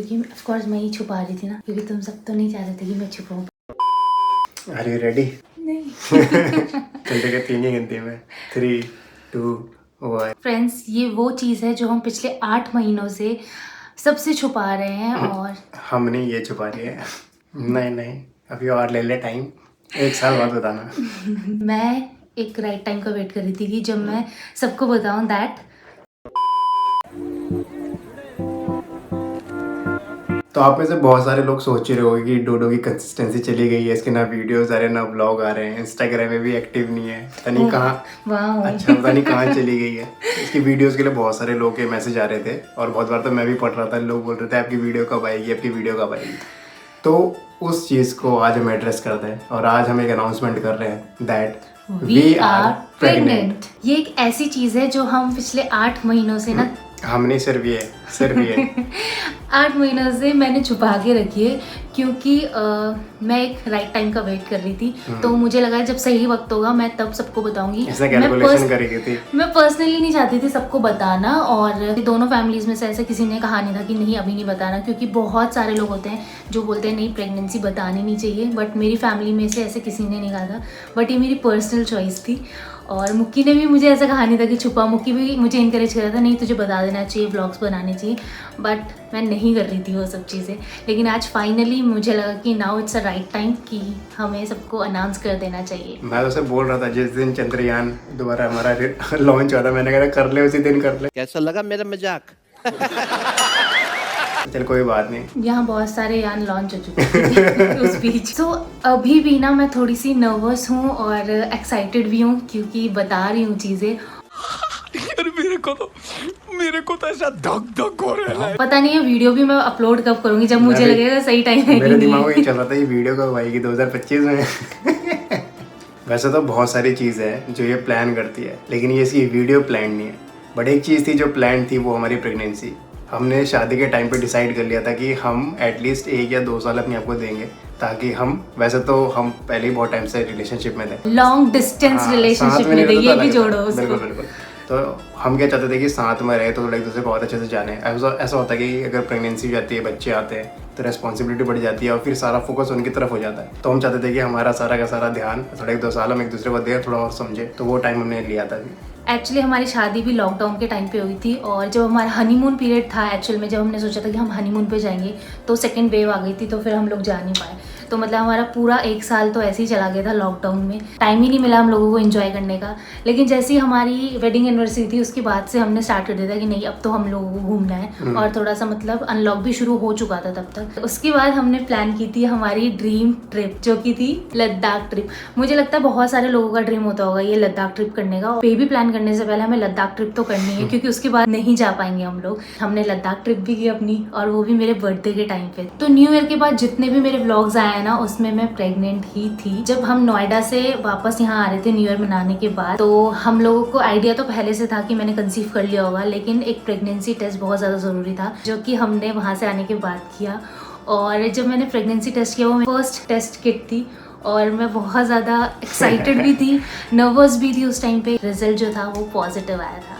क्योंकि of course मैं ही छुपा रही थी ना, क्योंकि तुम सब तो नहीं चाह रहे थे कि मैं छुपाऊं। Are you ready? नहीं। चलते के 3 ही गिनती में 3, 2, 1। फ्रेंड्स, ये वो चीज़ है जो हम पिछले 8 महीनों से सबसे छुपा रहे हैं और हमने ये छुपा लिया है। नहीं, अभी और ले ले टाइम, 1 साल बाद बताना। मैं एक राइट टाइम का वेट कर रही थी कि जब मैं सबको बताऊं दैट। तो आप में से बहुत सारे लोग सोच रहे होंगे कि डोडो की कंसिस्टेंसी चली गई है, इसके ना वीडियोस आ रहे हैं ना व्लॉग आ रहे हैं, इंस्टाग्राम में भी एक्टिव नहीं है, पता नहीं कहाँ। वाह। अच्छा, पता नहीं कहाँ चली गई है। इसकी वीडियोस के लिए बहुत सारे लोग के मैसेज आ रहे थे और बहुत बार तो मैं भी पढ़ रहा था, लोग बोल रहे थे आपकी वीडियो कब आएगी, आपकी वीडियो कब आएगी। तो उस चीज़ को आज हम एड्रेस करते हैं और आज हम एक अनाउंसमेंट कर रहे हैं दैट वी आर प्रेग्नेंट। ये एक ऐसी चीज़ है जो हम पिछले 8 महीनों से ना हमने सिर्फ ये 8 महीनों से मैंने छुपा के रखी है, क्योंकि मैं एक राइट टाइम का वेट कर रही थी। तो मुझे लगा जब सही वक्त होगा मैं तब सबको बताऊंगी। इसने कैलकुलेशन करी थी। मैं पर्सनली नहीं चाहती थी सबको बताना, और दोनों फैमिलीज में से ऐसे किसी ने कहा नहीं था कि नहीं अभी नहीं बताना, क्योंकि बहुत सारे लोग होते हैं जो बोलते हैं नहीं प्रेगनेंसी बतानी नहीं चाहिए। बट मेरी फैमिली में से ऐसे किसी ने नहीं कहा था, बट ये मेरी पर्सनल चॉइस थी। और मुक्की ने भी मुझे ऐसा कहा नहीं था कि छुपा। मुक्की भी मुझे इनकरेज कर रहा था नहीं तुझे बता देना चाहिए, व्लॉग्स बनाने चाहिए, बट मैं नहीं कर रही थी वो सब चीज़ें। लेकिन आज फाइनली मुझे लगा कि now it's a right time कि हमें सबको अनाउंस कर देना चाहिए। मैं तो उसे बोल रहा था जिस दिन चंद्रयान दोबारा हमारा लॉन्च हुआ था, मैंने कहा कर ले उसी दिन कर ले। कैसा लगा मेरा मजाक? चल कोई बात नहीं। यहाँ बहुत सारे यान लॉन्च हो चुके हैं उस बीच। तो अभी भी ना मैं थोड़ी सी नर्वस हूँ और एक्साइटेड भी हूँ, क्योंकि बता रही हूँ चीज़ें। मेरे को तो ऐसा धक धक हो रहा है। पता नहीं है वीडियो भी मैं अपलोड कब करूँगी, जब मुझे लगेगा सही टाइम है। मेरे दिमाग में ये चल रहा था ये वीडियो कब आएगी, 2025 में। वैसे तो बहुत सारी चीज़ है जो ये प्लान करती है, लेकिन ये इसकी वीडियो प्लान नहीं है। बट एक चीज़ थी जो प्लान थी, वो हमारी प्रेगनेंसी। हमने शादी के टाइम पे डिसाइड कर लिया था कि हम एटलीस्ट 1 या 2 साल अपने आप को देंगे, ताकि हम, वैसे तो हम पहले ही बहुत टाइम से रिलेशनशिप में थे, लॉन्ग डिस्टेंस रिलेशनशिप में थे, ये भी जोड़ो उसको। बिल्कुल। तो हम क्या चाहते थे कि साथ में रहे तो थोड़ा एक दूसरे को बहुत अच्छे से जाने। ऐसा होता है कि अगर प्रेगनेंसी हो जाती है, बच्चे आते हैं, तो रेस्पॉन्सिबिलिटी बढ़ जाती है और फिर सारा फोकस उनकी तरफ हो जाता है। तो हम चाहते थे कि हमारा सारा का सारा ध्यान थोड़ा 1-2 साल हम एक दूसरे को दें, थोड़ा और समझे। तो वो टाइम हमने लिया था। एक्चुअली हमारी शादी भी लॉकडाउन के टाइम पे हुई थी, और जब हमारा हनीमून पीरियड था एक्चुअल में, जब हमने सोचा था कि हम हनीमून पे जाएंगे, तो सेकंड वेव आ गई थी, तो फिर हम लोग जा नहीं पाए। तो मतलब हमारा पूरा 1 साल तो ऐसे ही चला गया था लॉकडाउन में, टाइम ही नहीं मिला हम लोगों को एंजॉय करने का। लेकिन जैसे ही हमारी वेडिंग एनिवर्सरी थी, उसके बाद से हमने स्टार्ट कर दिया था कि नहीं अब तो हम लोगों को घूमना है, और थोड़ा सा मतलब अनलॉक भी शुरू हो चुका था तब तक। उसके बाद हमने प्लान की थी हमारी ड्रीम ट्रिप, जो कि थी लद्दाख ट्रिप। मुझे लगता है बहुत सारे लोगों का ड्रीम होता होगा ये लद्दाख ट्रिप करने का। बेबी प्लान करने से पहले हमें लद्दाख ट्रिप तो करनी है, क्योंकि उसके बाद नहीं जा पाएंगे हम लोग। हमने लद्दाख ट्रिप भी की अपनी, और वो भी मेरे बर्थडे के टाइम पे। तो न्यू ईयर के बाद जितने भी मेरे व्लॉग्स आए हैं ना, उसमें मैं प्रेग्नेंट ही थी। जब हम नोएडा से वापस यहाँ आ रहे थे न्यू ईयर मनाने के बाद, तो हम लोगों को आइडिया तो पहले से था कि मैंने कंसीव कर लिया होगा, लेकिन एक प्रेगनेंसी टेस्ट बहुत ज़्यादा ज़रूरी था, जो कि हमने वहाँ से आने के बाद किया। और जब मैंने प्रेगनेंसी टेस्ट किया, वो फर्स्ट टेस्ट किट थी, और मैं बहुत ज़्यादा एक्साइटेड भी थी, नर्वस भी थी उस टाइम पे। रिजल्ट जो था वो पॉजिटिव आया था।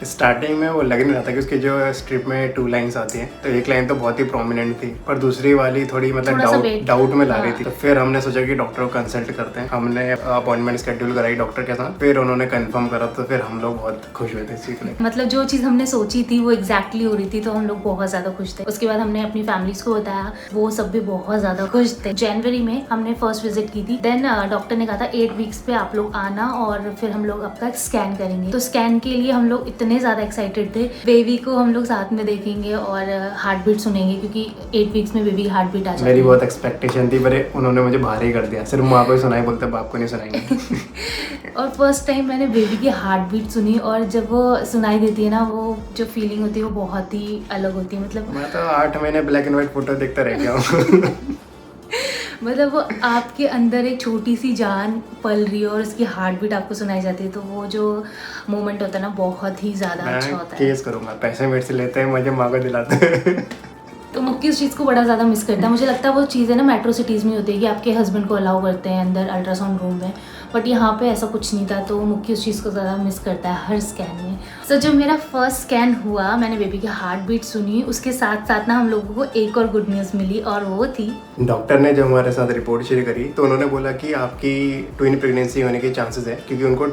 स्टार्टिंग में वो लग नहीं रहा था कि उसके जो स्ट्रिप में 2 लाइंस आती हैं, तो एक लाइन तो बहुत ही प्रोमिनेंट थी, पर दूसरी वाली थोड़ी मतलब डाउट में ला रही थी। तो फिर हमने सोचा कि डॉक्टर को कंसल्ट करते हैं। हमने अपॉइंटमेंट शेड्यूल कराई डॉक्टर के साथ, फिर उन्होंने कंफर्म करा, तो फिर हम लोग बहुत खुश हुए थे इस चीज़ में। मतलब जो चीज़ हमने सोची थी वो एग्जैक्टली हो रही थी, तो हम लोग बहुत ज़्यादा खुश थे। उसके बाद हमने अपनी फैमिलीज को बताया, वो सब भी बहुत ज़्यादा खुश थे। जनवरी में हमने फर्स्ट विजिट की थी। देन डॉक्टर ने कहा था 8 वीक्स पे आप लोग आना, और फिर हम लोग आपका स्कैन करेंगे। तो स्कैन के लिए हम लोग इतने ज़्यादा एक्साइटेड थे। बेबी को हम लोग साथ में देखेंगे और हार्ट बीट सुनेंगे, क्योंकि 8 वीक्स में बेबी हार्ट बीट आ जाती है। मेरी बहुत एक्सपेक्टेशन थी, पर उन्होंने मुझे बाहर ही कर दिया। सिर्फ माँ को ही सुनाई, बोलते बाप को नहीं सुनाएंगे। और फर्स्ट टाइम मैंने बेबी की हार्ट बीट सुनी, और जब वो सुनाई देती है ना, वो जो फीलिंग होती है वो बहुत ही अलग होती है। मतलब मैं तो 8 महीने ब्लैक एंड व्हाइट फोटो देखता रह गया हूँ। मतलब वो आपके अंदर एक छोटी सी जान पल रही है और उसकी हार्ट बीट आपको सुनाई जाती है, तो वो जो मोमेंट होता है ना, बहुत ही ज़्यादा अच्छा होता है। केस करूँगा, पैसे मेरे से लेते हैं, मुझे माँ को दिलाते हैं। तो मुक्की उस चीज़ को बड़ा ज़्यादा मिस करता है। मुझे लगता है वो चीज़ है ना मेट्रो सिटीज़ में होती है कि आपके हस्बैंड को अलाउ करते हैं अंदर अल्ट्रासाउंड रूम में, बट यहाँ पे ऐसा कुछ नहीं था। तो मुक्की उस चीज़ को ज़्यादा मिस करता है हर स्कैन में। सो जब मेरा फर्स्ट स्कैन हुआ, मैंने बेबी की हार्ट बीट सुनी, उसके साथ साथ ना हम लोगों को एक और गुड न्यूज़ मिली, और वो थी डॉक्टर ने जब हमारे साथ रिपोर्ट शेयर करी तो उन्होंने बोला कि आपकी ट्विन प्रेगनेंसी होने के चांसेस है, क्योंकि उनको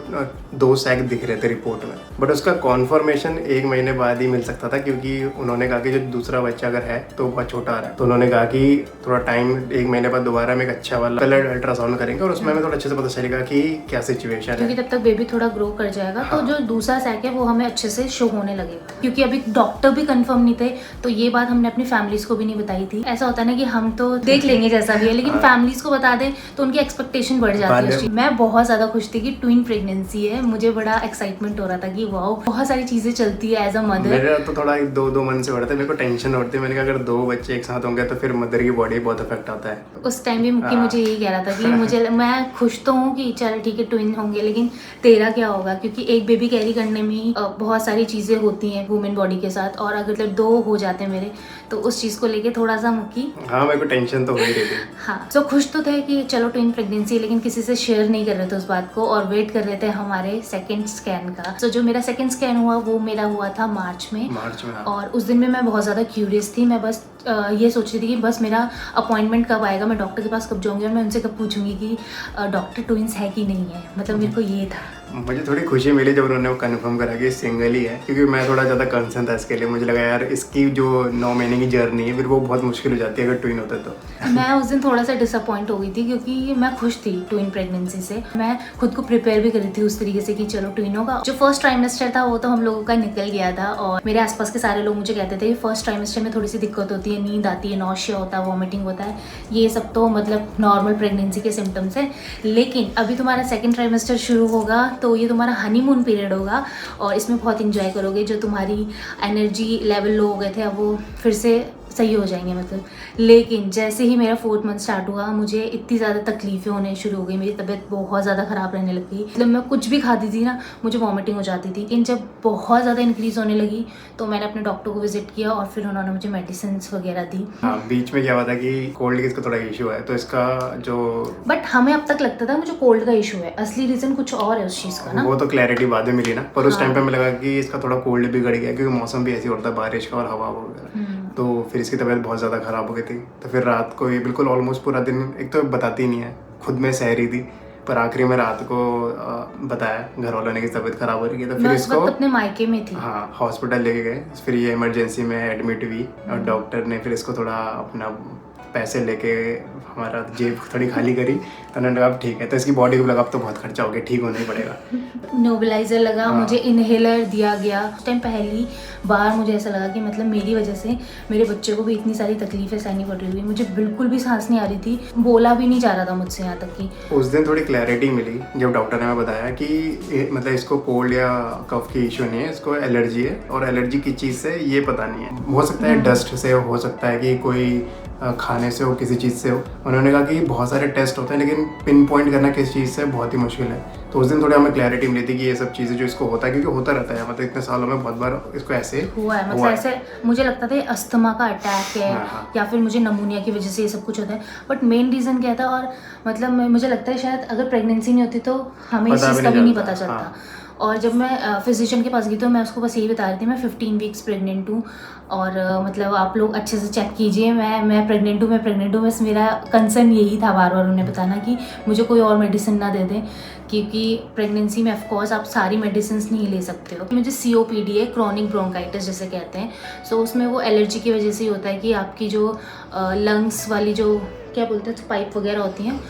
2 सैक दिख रहे थे रिपोर्ट में। बट उसका कॉन्फर्मेशन 1 महीने बाद ही मिल सकता था, क्योंकि उन्होंने कहा कि जो दूसरा बच्चा अगर है तो बहुत छोटा आ रहा है, तो उन्होंने कहा कि थोड़ा टाइम 1 महीने बाद दोबारा में एक अच्छा वाला कलर अल्ट्रासाउंड करेंगे और उसमें हमें थोड़ा अच्छे से पता चलेगा कि क्या सिचुएशन है, क्योंकि तब तक बेबी थोड़ा ग्रो कर जाएगा। तो जो दूसरा सैक है वो हमें अच्छे से शो होने लगेगा, क्योंकि अभी डॉक्टर भी कंफर्म नहीं थे। तो ये बात हमने अपनी फैमिलीज को भी नहीं बताई थी। ऐसा होता है ना कि हम तो देख लेंगे जैसा भी है, लेकिन फैमिलीज को बता दें तो उनकी एक्सपेक्टेशन बढ़ जाती है। मैं बहुत ज्यादा खुश थी कि ट्विन प्रेगनेंसी है। मुझे बड़ा एक्साइटमेंट हो रहा था कि वाओ, बहुत सारी चीजें चलती है एज अ मदर। मेरा तो थोड़ा 2 मंथ से हो रहा था, मेरे को टेंशन होती है। मैंने कहा अगर 2 बच्चे एक साथ होंगे तो फिर मदर की बॉडी बहुत इफेक्ट आता है। उस टाइम भी मुक्की मुझे यही कह रहा था कि मैं खुश तो हूँ कि चल ठीक है ट्विन होंगे, लेकिन तेरा क्या होगा, क्योंकि एक बेबी कैरी करने में ही बहुत सारी चीजें होती हैं वुमेन बॉडी के साथ, और अगर 2 हो जाते हैं मेरे, तो उस चीज को लेके थोड़ा सा मुक्की मेरे को टेंशन तो हो ही रही थी। हाँ, तो खुश तो थे कि चलो ट्विन प्रेगनेंसी, लेकिन किसी से शेयर नहीं कर रहे थे उस बात को, और वेट कर रहे थे हमारे सेकंड स्कैन का। तो जो मेरा सेकंड स्कैन हुआ वो मेरा हुआ था मार्च में। और उस दिन में मैं बहुत ज़्यादा क्यूरियस थी। मैं बस ये सोच रही थी कि बस मेरा अपॉइंटमेंट कब आएगा, मैं डॉक्टर के पास कब जाऊँगी और मैं उनसे कब पूछूंगी कि डॉक्टर ट्विंस है कि नहीं है। मतलब मेरे को ये था। मुझे थोड़ी खुशी मिली जब उन्होंने वो कंफर्म करा कि सिंगल ही है, क्योंकि मैं थोड़ा ज़्यादा कंसर्न था इसके लिए। मुझे लगा यार इसकी जो 9 महीने की जर्नी है फिर वो बहुत मुश्किल हो जाती है अगर ट्विन होता तो। मैं उस दिन थोड़ा सा डिसअपॉइंट हो गई थी, क्योंकि मैं खुश थी ट्विन प्रेगनेंसी से। मैं खुद को प्रिपेयर भी करी थी उस तरीके से कि चलो ट्विन होगा। जो फर्स्ट ट्राइमेस्टर था वो तो हम लोगों का निकल गया था, और मेरे आसपास के सारे लोग मुझे कहते थे कि फर्स्ट ट्राइमेस्टर में थोड़ी सी दिक्कत होती है, नींद आती है, नौशिया होता है, वॉमिटिंग होता है, ये सब तो मतलब नॉर्मल प्रेगनेंसी के सिम्टम्स है। लेकिन अभी तुम्हारा सेकेंड ट्राइमेस्टर शुरू होगा तो ये तुम्हारा हनीमून पीरियड होगा, और इसमें बहुत इंजॉय करोगे। जो तुम्हारी एनर्जी लेवल लो हो गए थे अब वो फिर से सही हो जाएंगे मतलब। लेकिन जैसे ही मेरा 4th मंथ स्टार्ट हुआ मुझे इतनी ज़्यादा तकलीफ़ें होने शुरू हो गई, मेरी तबीयत बहुत ज़्यादा ख़राब रहने लगी। मतलब मैं कुछ भी खाती थी ना मुझे वॉमिटिंग हो जाती थी। लेकिन जब बहुत ज़्यादा इंक्रीज़ होने लगी तो मैंने अपने डॉक्टर को विजिट किया और फिर उन्होंने मुझे मेडिसिन वगैरह दी। हाँ, बीच में क्या हुआ था कि कोल्ड केस का थोड़ा इशू है, तो इसका जो बट हमें अब तक लगता था मुझे कोल्ड का इशू है, असली रीज़न कुछ और है उस चीज़ का ना। वो तो क्लैरिटी बाद में मिली ना, पर उस टाइम पे हमें लगा कि इसका थोड़ा कोल्ड भी बढ़ गया, क्योंकि मौसम भी ऐसी होता है बारिश का और हवा वगैरह। तो फिर इसकी तबीयत बहुत ज़्यादा ख़राब हो गई थी। तो फिर रात को ये बिल्कुल ऑलमोस्ट पूरा दिन, एक तो बताती नहीं है, खुद में सह रही थी, पर आखिरी में रात को बताया घर वालों ने कि तबीयत ख़राब हो रही है। तो फिर इसको अपने मायके में थी, हाँ, हॉस्पिटल लेके गए। फिर ये इमरजेंसी में एडमिट हुई और डॉक्टर ने फिर इसको थोड़ा अपना पैसे लेके हमारा जेब थोड़ी खाली करी, तो उन्होंने कहा ठीक है। तो इसकी बॉडी को लगा अब तो बहुत खर्चा हो गया, ठीक होना ही पड़ेगा। नोबलाइजर लगा, मुझे इनहेलर दिया गया। उस टाइम पहली बार मुझे ऐसा लगा कि मतलब मेरी वजह से मेरे बच्चे को भी इतनी सारी तकलीफें सहनी पड़ रही थी। मुझे बिल्कुल भी सांस नहीं आ रही थी, बोला भी नहीं जा रहा था मुझसे, यहाँ तक कि उस दिन थोड़ी क्लैरिटी मिली जब डॉक्टर ने हमें बताया कि मतलब इसको कोल्ड या कफ की इशू नहीं है, इसको एलर्जी है, और एलर्जी की चीज़ से ये पता नहीं है। हो सकता है डस्ट से हो सकता है कि कोई खाने से हो, किसी चीज़ से हो। उन्होंने कहा कि बहुत सारे टेस्ट होते हैं लेकिन पिन पॉइंट करना किस चीज़ से बहुत ही मुश्किल है। तो उस दिन थोड़ी हमें क्लैरिटी मिली थी कि ये सब चीज़ें जो इसको होता है, क्योंकि होता रहता है, मतलब इतने सालों में बहुत बार इसको ऐसे हुआ है। मतलब ऐसे मुझे लगता था अस्थमा का अटैक है, या फिर मुझे नमूनिया की वजह से ये सब कुछ होता है, बट मेन रीज़न क्या था, और मतलब मुझे लगता है शायद अगर प्रेगनेंसी नहीं होती तो हमें इस चीज़ का भी नहीं पता चलता। और जब मैं फिजिशियन के पास गई तो मैं उसको बस यही बता रही थी मैं 15 वीक्स प्रेग्नेंट हूँ, और मतलब आप लोग अच्छे से चेक कीजिए, मैं प्रेग्नेंट हूँ। बस मेरा कंसर्न यही था बार बार उन्हें बताना कि मुझे कोई और मेडिसिन ना दे दें, क्योंकि प्रेगनेंसी में ऑफकोर्स आप सारी मेडिसिन नहीं ले सकते हो। मुझे COPD है, क्रॉनिक ब्रोंकाइटिस जिसे कहते हैं। सो उसमें वो एलर्जी की वजह से ही होता है कि आपकी जो लंग्स वाली जो क्या बोलते हैं पाइप वगैरह होती हैं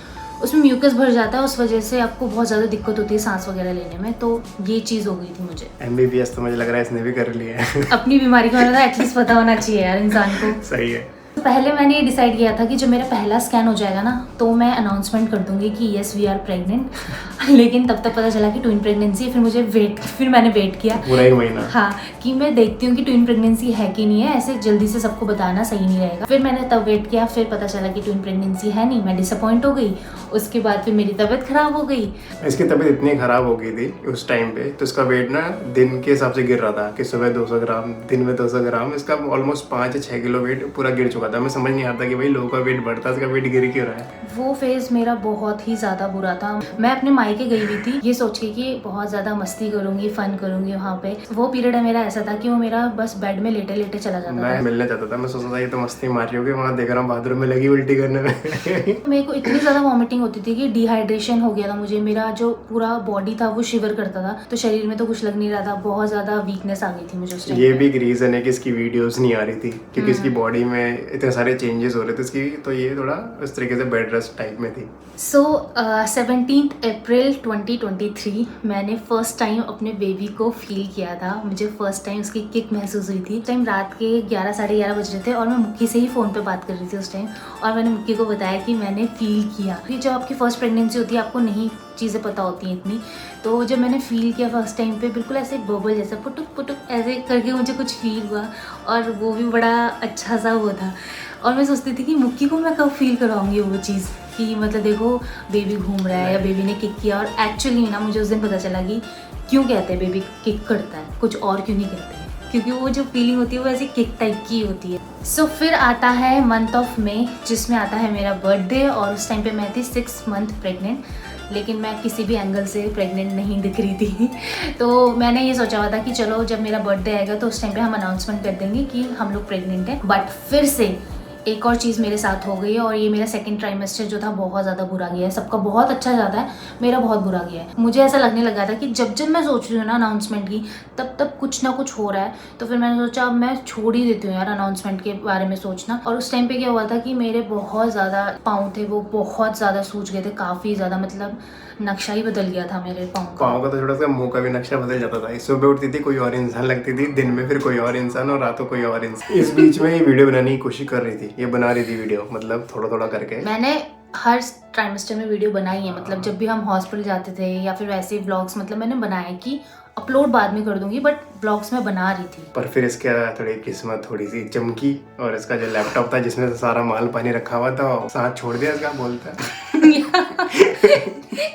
उसमें म्यूकस भर जाता है, उस वजह से आपको बहुत ज़्यादा दिक्कत होती है सांस वगैरह लेने में। तो ये चीज़ हो गई थी मुझे। MBBS तो मुझे लग रहा है इसने भी कर लिया है। अपनी बीमारी का मतलब एटलीस्ट पता होना चाहिए यार इंसान को। सही है। पहले मैंने ये डिसाइड किया था कि जब मेरा पहला स्कैन हो जाएगा ना तो मैं अनाउंसमेंट कर दूंगी कि येस वी आर प्रेग्नेंट। लेकिन तब तक पता चला कि ट्विन प्रेगनेंसी है। फिर मैंने वेट किया पूरा एक महीना। हाँ, कि मैं देखती हूँ कि ट्विन प्रेगनेंसी है कि नहीं है, ऐसे जल्दी से सबको बताना सही नहीं रहेगा। फिर मैंने तब वेट किया, फिर पता चला कि ट्विन प्रेगनेंसी है नहीं, मैं डिसअपॉइंट हो गई। उसके बाद फिर मेरी तबीयत खराब हो गई। इसकी तबीयत इतनी खराब हो गई थी उस टाइम पे, तो इसका वेट ना दिन के हिसाब से गिर रहा था कि सुबह 200 ग्राम, दिन में 200 ग्राम। इसका ऑलमोस्ट 5 या 6 किलो वेट पूरा गिर चुका था। मैं समझ नहीं आता कि भाई लोगों का वेट बढ़ता है, इसका वेट गिर क्यों रहा है। वो फेज मेरा बहुत ही ज़्यादा बुरा था। मैं अपने मायके गई हुई थी ये सोच के कि बहुत ज़्यादा मस्ती करूंगी, फन करूंगी वहाँ पे। वो पीरियड मेरा ऐसा था कि वो मेरा बस बेड में लेटे लेटे चला जाता मैं मिलने जाता था, मैं सोचता था ये तो मस्ती मार रही होगी, वहाँ देख रहा हूँ बाथरूम में लगी उल्टी करने में। मेरे को इतनी ज़्यादा वॉमिटिंग होती थी कि डिहाइड्रेशन हो गया था मुझे। मेरा जो पूरा बॉडी था वो शिवर करता था, तो शरीर में तो कुछ लग नहीं रहा था। बहुत ज़्यादा वीकनेस आ गई थी मुझे उस टाइम। ये भी एक रीज़न है कि इसकी वीडियोस नहीं आ रही थी, क्योंकि इसकी बॉडी में इतने सारे चेंजेस हो रहे थे इसकी, तो ये थोड़ा इस तरीके से बेड रेस्ट टाइप में थी। सो 17 अप्रैल 2023 मैंने फर्स्ट टाइम अपने बेबी को फील किया था। मुझे फर्स्ट टाइम उसकी किक महसूस हुई थी। टाइम रात के 11 साढ़े 11 बज रहे थे और मैं मुक्की से ही फ़ोन पे बात कर रही थी उस टाइम। और मैंने मुक्की को बताया कि मैंने फील किया। क्योंकि जब आपकी फर्स्ट प्रेगनेंसी होती है आपको नहीं चीज़ें पता होती हैं इतनी, तो जब मैंने फ़ील किया फर्स्ट टाइम पे, बिल्कुल ऐसे बबल जैसा पुटुक पुटुक ऐसे करके मुझे कुछ फील हुआ। और वो भी बड़ा अच्छा सा वो था। और मैं सोचती थी कि मुक्की को मैं कब फील करवाऊंगी वो चीज़, कि मतलब देखो बेबी घूम रहा है या बेबी ने किक किया। और एक्चुअली ना मुझे उस दिन पता चला कि क्यों कहते हैं बेबी किक करता है, कुछ और क्यों नहीं कहते हैं, क्योंकि वो जो फीलिंग होती है वो ऐसी किक टाइप की होती है। सो फिर आता है मंथ ऑफ मई, जिसमें आता है मेरा बर्थडे। और उस टाइम पे मैं थी 6 मंथ प्रेग्नेंट, लेकिन मैं किसी भी एंगल से प्रेग्नेंट नहीं दिख रही थी। तो मैंने ये सोचा हुआ था कि चलो जब मेरा बर्थडे आएगा तो उस टाइम पे हम अनाउंसमेंट कर देंगे कि हम लोग प्रेग्नेंट हैं। बट फिर से एक और चीज़ मेरे साथ हो गई है, और ये मेरा सेकंड ट्राइमेस्टर जो था बहुत ज़्यादा बुरा गया है। सबका बहुत अच्छा जाता है, मेरा बहुत बुरा गया है। मुझे ऐसा लगने लगा था कि जब जब मैं सोच रही हूँ ना अनाउंसमेंट की, तब कुछ ना कुछ हो रहा है। तो फिर मैंने सोचा अब मैं छोड़ ही देती हूँ यार अनाउंसमेंट के बारे में सोचना। और उस टाइम पे क्या हुआ था कि मेरे बहुत ज़्यादा पाँव थे, वो बहुत ज़्यादा सूज गए थे, काफ़ी ज़्यादा, मतलब नक्शा ही बदल गया था मेरे पाँव का तो थोड़ा सा मुंह का भी नक्शा बदल जाता था। सुबह उठती थी कोई और इंसान लगती थी, दिन में फिर कोई और इंसान, और रात को कोई और इंसान। इस बीच में ये वीडियो बनाने की कोशिश कर रही थी, ये बना रही थी वीडियो, मतलब थोड़ा थोड़ा करके। मैंने हर ट्राइमेस्टर में वीडियो बनाई है, मतलब जब भी हम हॉस्पिटल जाते थे या फिर वैसे व्लॉग्स, मतलब मैंने बनाए कि अपलोड बाद में कर दूंगी, बट व्लॉग्स में बना रही थी। पर फिर इसके थोड़ी किस्मत थोड़ी सी चमकी, और इसका जो लैपटॉप था जिसमें सारा माल पानी रखा हुआ था, साथ छोड़ दिया इसका, बोलता है।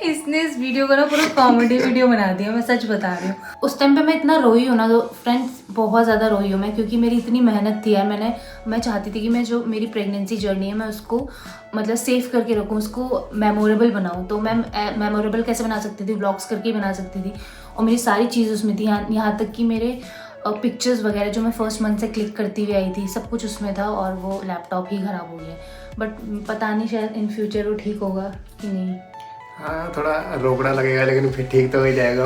इसने इस वीडियो को ना पूरा कॉमेडी वीडियो बना दिया, मैं सच बता रही हूँ। उस टाइम पे मैं इतना रोई हूँ ना, तो फ्रेंड्स बहुत ज़्यादा रोई हूँ मैं, क्योंकि मेरी इतनी मेहनत थी यार। मैं चाहती थी कि मैं जो मेरी प्रेगनेंसी जर्नी है मैं उसको मतलब सेव करके रखूँ, उसको मेमोरेबल बनाऊँ। तो मैं मेमोरेबल कैसे बना सकती थी, व्लॉग्स करके ही बना सकती थी। और मेरी सारी चीज़ उसमें थी, यहाँ तक कि मेरे पिक्चर्स वगैरह जो मैं फर्स्ट मंथ से क्लिक करती हुई आई थी, सब कुछ उसमें था। और वो लैपटॉप ही ख़राब हो गया, बट पता नहीं शायद इन फ्यूचर वो ठीक होगा कि नहीं। हाँ, थोड़ा रोकड़ा लगेगा, लेकिन फिर ठीक तो हो ही जाएगा।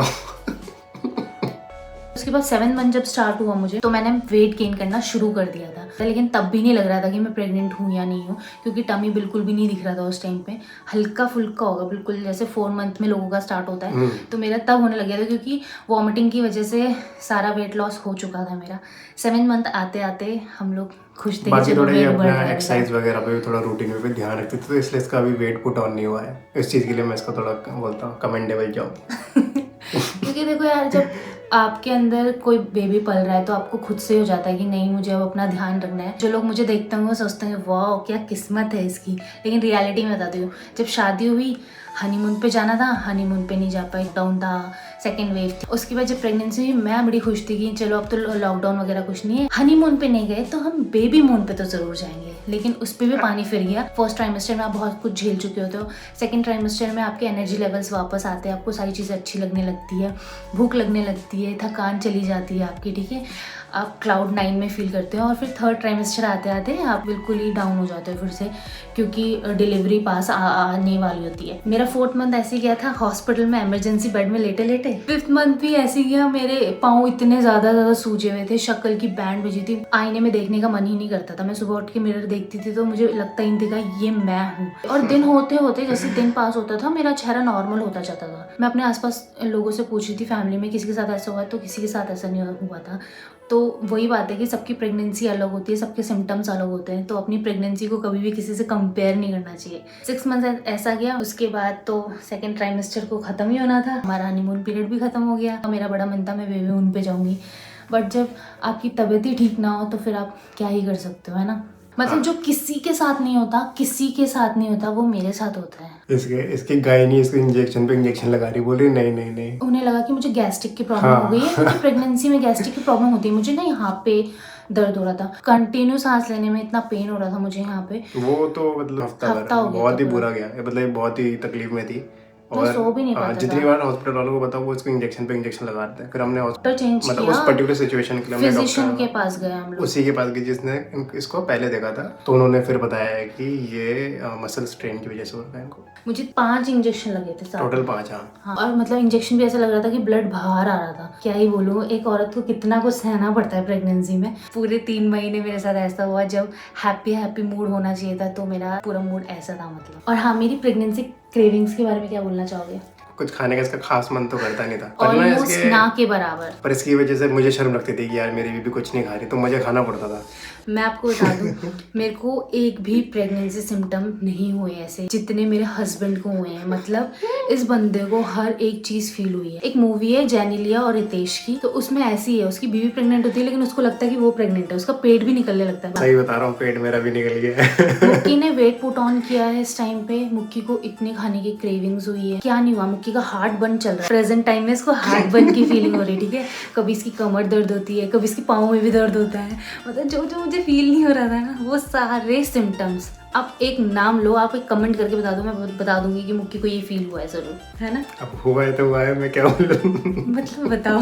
उसके बाद 7 मंथ जब स्टार्ट हुआ मुझे, तो मैंने वेट गेन करना शुरू कर दिया था। लेकिन तब भी नहीं लग रहा था कि मैं प्रेग्नेंट हूँ या नहीं हूँ, क्योंकि टमी बिल्कुल भी नहीं दिख रहा था उस टाइम पे। हल्का फुल्का होगा बिल्कुल, जैसे 4 मंथ में लोगों का स्टार्ट होता है, तो मेरा तब होने लग गया था, क्योंकि वॉमिटिंग की वजह से सारा वेट लॉस हो चुका था मेरा। 7 मंथ आते आते हम लोग खुश थे। बाकी थोड़ा ये अपना एक्सरसाइज वगैरह पे भी थोड़ा रूटीन पे भी ध्यान रखते थे, तो इसलिए इसका अभी वेट पुट ऑन नहीं हुआ है। इस चीज़ के लिए मैं इसको थोड़ा बोलता हूँ कमेंडेबल जॉब। क्योंकि देखो यार, जब आपके अंदर कोई बेबी पल रहा है तो आपको खुद से हो जाता है कि नहीं, मुझे अब अपना ध्यान रखना है। जो लोग मुझे देखते होंगे वो सोचते हैं वाह क्या किस्मत है इसकी, लेकिन रियलिटी में बताती हूँ, जब शादी हुई हनीमून पे जाना था, हनीमून पे नहीं जा पाई, लॉकडाउन था, सेकेंड वेव थी। उसके बाद जब प्रेगनेंसी हुई मैं बड़ी खुश थी कि चलो अब तो लॉकडाउन वगैरह कुछ नहीं है, हनीमून पे नहीं गए तो हम बेबी मून पे तो जरूर जाएंगे। लेकिन उस पर भी पानी फिर गया। फर्स्ट ट्राइमेस्टर में आप बहुत कुछ झेल चुके होते हो, सेकेंड ट्राइमेस्टर में आपके एनर्जी लेवल्स वापस आते हैं, आपको सारी चीज़ें अच्छी लगने लगती है, भूख लगने लगती है, थकान चली जाती है आपकी, ठीक है, आप क्लाउड 9 में फील करते हो। और फिर थर्ड ट्राइमेस्टर आते आते आप बिल्कुल ही डाउन हो जाते हो फिर से, क्योंकि डिलीवरी पास आने वाली होती है। मेरा 4th मंथ ऐसे गया था हॉस्पिटल में इमरजेंसी बेड में लेटे लेटे। 5th मंथ भी ऐसे गया, मेरे पाँव इतने ज़्यादा सूजे हुए थे, शक्ल की बैंड बजी थी, आईने में देखने का मन ही नहीं करता था। मैं सुबह उठ के मिरर देखती थी तो मुझे लगता ही नहीं था ये मैं हूँ। और दिन होते होते जैसे दिन पास होता था मेरा चेहरा नॉर्मल होता जाता था। मैं अपने आसपास लोगों से पूछ रही थी, फैमिली में किसी के साथ ऐसा हुआ तो किसी के साथ ऐसा नहीं हुआ था। तो वही बात है कि सबकी प्रेगनेंसी अलग होती है, सबके सिम्टम्स अलग होते हैं, तो अपनी प्रेगनेंसी को कभी भी किसी से कंपेयर नहीं करना चाहिए। 6 मंथ ऐसा गया, उसके बाद तो सेकेंड ट्राइमेस्टर को ख़त्म ही होना था, हमारा हनीमून पीरियड भी ख़त्म हो गया। मेरा बड़ा मन था मैं बेबी मून पे जाऊँगी, बट जब आपकी तबीयत ही ठीक ना हो तो फिर आप क्या ही कर सकते हो, है ना। मतलब जो किसी के साथ नहीं होता वो मेरे साथ होता है। इसके गायनी इसको इंजेक्शन पे इंजेक्शन लगा रही, बोल रही नहीं। उन्हें लगा कि मुझे गैस्ट्रिक की प्रॉब्लम हो गई है, मुझे प्रेगनेंसी में गैस्ट्रिक की प्रॉब्लम होती है, मुझे ना यहाँ पे दर्द हो रहा था, कंटिन्यू सांस लेने में इतना पेन हो रहा था मुझे यहाँ पे। वो तो मतलब हफ्ता हो गया, बहुत ही बुरा गया, मतलब बहुत ही तकलीफ में थी। और सो भी नहीं पाता जितनी बार हॉस्पिटल वालों को बताओ वो इसको इंजेक्शन पे इंजेक्शन लगाते हैं। फिर हमने डॉक्टर चेंज मतलब किया, उस पर्टिकुलर सिचुएशन के लिए हमने फिजिशियन के पास गए हम लोग, उसी के पास गए जिसने इसको पहले देखा था। तो उन्होंने फिर बताया है कि ये मसल स्ट्रेन की वजह से हो रहा है इनको। मुझे 5 इंजेक्शन लगे थे टोटल 5। हाँ, और मतलब इंजेक्शन भी ऐसा लग रहा था कि ब्लड बाहर आ रहा था। क्या ही बोलूँ, एक औरत को कितना कुछ सहना पड़ता है प्रेगनेंसी में। पूरे 3 महीने मेरे साथ ऐसा हुआ, जब हैप्पी मूड होना चाहिए था तो मेरा पूरा मूड ऐसा था मतलब। और हाँ, मेरी प्रेगनेंसी क्रेविंग्स के बारे में क्या बोलना चाहोगे? कुछ खाने का इसका खास मन तो करता नहीं था, ऑलमोस्ट ना के बराबर। पर इसकी वजह से मुझे शर्म लगती थी कि यार मेरी बीबी कुछ नहीं खा रही, तो मुझे खाना पड़ता था। मैं आपको बता दूं, मेरे को एक भी प्रेगनेंसी सिम्टम नहीं हुए ऐसे जितने मेरे हस्बैंड को हुए हैं। मतलब इस बंदे को हर एक चीज फील हुई है। एक मूवी है जेनेलिया और रितेश की, तो उसमें ऐसी है, उसकी बीवी प्रेग्नेंट होती है लेकिन उसको लगता है कि वो प्रेग्नेंट है, उसका पेट भी निकलने लगता है। सही बता रहा हूँ, पेट मेरा भी निकल गया है। मुक्की ने वेट पुट ऑन किया है इस टाइम पे, मुक्की को इतने खाने की क्रेविंग्स हुई है। क्या नहीं हुआ, मुक्की का हार्ट बर्न चल रहा है प्रेजेंट टाइम में, इसको हार्ट बर्न की फीलिंग हो रही है, ठीक है। कभी इसकी कमर दर्द होती है, कभी इसकी पाँव में भी दर्द होता है। मतलब जो जो मुझे फील नहीं हो रहा था ना, वो सारे सिम्टम्स। आप एक नाम लो, आप एक कमेंट करके बता दो, मैं बता दूंगी कि मुक्की को ये फील हुआ है जरूर, है ना। अब हुआ है तो हुआ है, मैं क्या बोलूं। मतलब बताओ।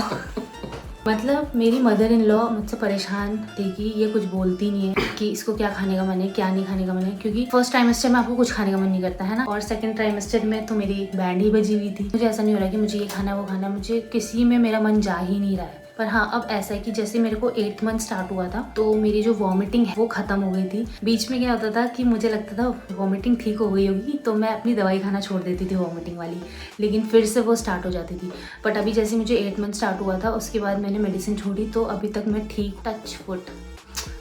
मतलब मेरी मदर इन लॉ मुझसे परेशान थी कि ये कुछ बोलती नहीं है कि इसको क्या खाने का मन है, क्या नहीं खाने का मन है, क्योंकि फर्स्ट ट्राइमेस्टर में आपको कुछ खाने का मन नहीं करता है ना, और सेकंड ट्राइमेस्टर में तो मेरी बैंड ही बजी हुई थी। मुझे ऐसा नहीं हो रहा कि मुझे ये खाना वो खाना, मुझे किसी में मेरा मन जा ही नहीं रहा है। पर हाँ, अब ऐसा है कि जैसे मेरे को 8th मंथ स्टार्ट हुआ था तो मेरी जो वॉमिटिंग है वो खत्म हो गई थी। बीच में क्या होता था कि मुझे लगता था वॉमिटिंग ठीक हो गई होगी तो मैं अपनी दवाई खाना छोड़ देती थी वॉमिटिंग वाली, लेकिन फिर से वो स्टार्ट हो जाती थी। बट अभी जैसे मुझे 8th मंथ स्टार्ट हुआ था उसके बाद मैंने मेडिसिन छोड़ी, तो अभी तक मैं ठीक, टच वुड,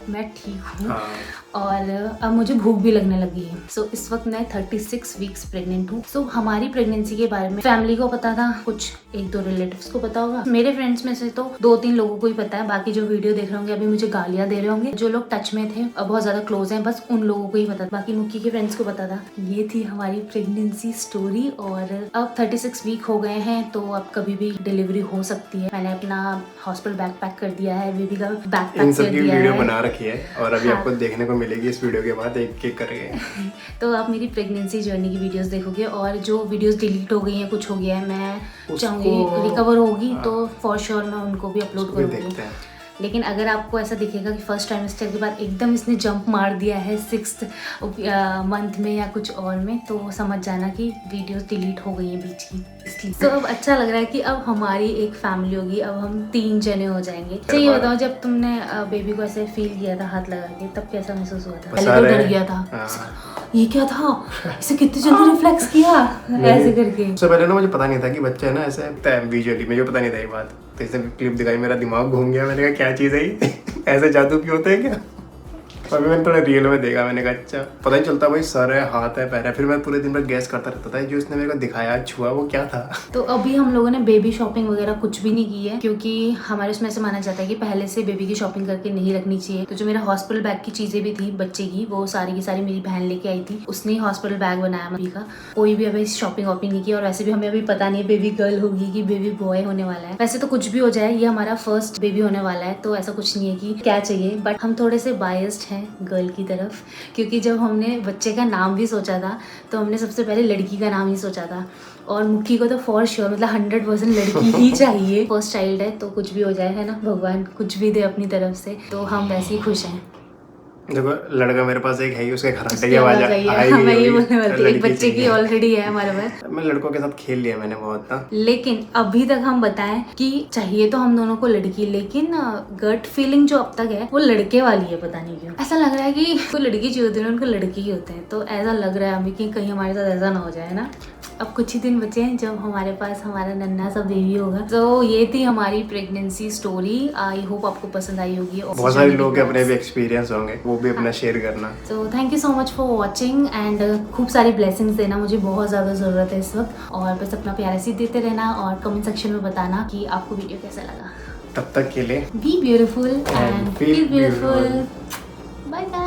मैं ठीक हूँ। हाँ। और अब मुझे भूख भी लगने लगी है। सो इस वक्त मैं 36 वीक्स प्रेग्नेंट हूँ। सो हमारी प्रेगनेंसी के बारे में फैमिली को पता था, कुछ 1-2 रिलेटिव्स को पता होगा, मेरे फ्रेंड्स में से तो 2-3 लोगों को ही पता है, बाकी जो वीडियो देख रहे होंगे अभी मुझे गालियाँ दे रहे होंगे। जो लोग टच में थे अब बहुत ज़्यादा क्लोज हैं, बस उन लोगों को ही पता था, बाकी मुक्की के फ्रेंड्स को पता था। ये थी हमारी प्रेगनेंसी स्टोरी। और अब 36 वीक हो गए हैं तो अब कभी भी डिलीवरी हो सकती है। मैंने अपना हॉस्पिटल बैग पैक कर दिया है, बेबी का बैग पैक कर दिया है, वीडियो बना रखी है और अभी आपको देखने को मिलेगी इस वीडियो के बाद एक एक करके। तो आप मेरी प्रेगनेंसी जर्नी की वीडियोस देखोगे, और जो वीडियोस डिलीट हो गई हैं, कुछ हो गया है, मैं चाहूँगी रिकवर होगी तो फॉर श्योर मैं उनको भी अपलोड करूँगी। लेकिन अगर आपको ऐसा दिखेगा कि फर्स्ट ट्राइमेस्टर के बाद एकदम इसने जंप मार दिया है 6th मंथ में या कुछ और में, तो समझ जाना कि वीडियोस डिलीट हो गई हैं बीच की, इसलिए। तो अब अच्छा लग रहा है कि अब हमारी एक फैमिली होगी, अब हम 3 जने हो जाएंगे। अच्छा ये बताओ, जब तुमने बेबी को ऐसे फील किया था हाथ लगा के, तब कैसा महसूस हुआ था? पहले तो डर गया था, ये क्या था, इसे कितनी जल्दी रिफ्लेक्स किया ऐसे करके। उससे पहले ना मुझे पता नहीं था कि बच्चा है ना ऐसे विजुअली, मुझे पता नहीं था ये बात। तो इसे क्लिप दिखाई, मेरा दिमाग घूम गया, मैंने कहा क्या चीज़ है ये, ऐसे जादू भी होते हैं क्या? अभी मैंने थोड़ा रियल में देखा, मैंने कहा अच्छा, पता ही चलता भाई सर है, हाथ है, पैर है। फिर मैं पूरे दिन भर गैस करता रहता था जो इसने मेरे को दिखाया, छुआ, वो क्या था। तो अभी हम लोगों ने बेबी शॉपिंग वगैरह कुछ भी नहीं की है, क्योंकि हमारे उसमें ऐसे माना जाता है कि पहले से बेबी की शॉपिंग करके नहीं रखनी चाहिए। तो जो मेरा हॉस्पिटल बैग की चीजें भी थी बच्चे की, वो सारी की सारी मेरी बहन लेके आई थी, उसने ही हॉस्पिटल बैग बनाया बेबी का। कोई भी अभी शॉपिंग वॉपिंग नहीं की, और वैसे भी हमें अभी पता नहीं है बेबी गर्ल होगी कि बेबी बॉय होने वाला है। वैसे तो कुछ भी हो जाए, ये हमारा फर्स्ट बेबी होने वाला है, तो ऐसा कुछ नहीं है कि क्या चाहिए, बट हम थोड़े से बायस्ड हैं गर्ल की तरफ, क्योंकि जब हमने बच्चे का नाम भी सोचा था तो हमने सबसे पहले लड़की का नाम ही सोचा था। और मुक्की को तो फॉर श्योर मतलब 100% लड़की ही चाहिए। फर्स्ट चाइल्ड है तो कुछ भी हो जाए, है ना, भगवान कुछ भी दे अपनी तरफ से, तो हम वैसे ही खुश हैं। देखो लड़का मेरे पास एक है ही, उसके खराटे की आवाज आवाज आई है। मैं ये बोलने वाली थी, एक बच्चे की ऑलरेडी है हमारे पास। मैं लड़कों के साथ खेल लिया मैंने बहुत ना, लेकिन अभी तक हम बताएं कि चाहिए तो हम दोनों को लड़की, लेकिन गट फीलिंग जो अब तक है वो लड़के वाली है। पता नहीं क्यों ऐसा लग रहा है कि कोई लड़की चाहिए होती है, उनको लड़के ही होते हैं, तो ऐसा लग रहा है हमें कि कहीं हमारे साथ ऐसा ना हो जाए ना। अब कुछ ही दिन बचे हैं जब हमारे पास हमारा नन्हा सा बेबी होगा। तो ये थी हमारी प्रेगनेंसी स्टोरी। आई होप आपको पसंद आई होगी। बहुत सारे लोग के अपने भी एक्सपीरियंस होंगे, वो भी अपना शेयर करना। तो thank you so much for watching and खूब सारी ब्लेसिंग्स देना, मुझे बहुत ज़्यादा ज़रूरत है इस वक्त। और बस अपना प्यार ऐसे देते रहना और कमेंट सेक्शन में बताना कि आपको वीडियो कैसा लगा। तब तक के लिए be beautiful and feel beautiful. Bye bye.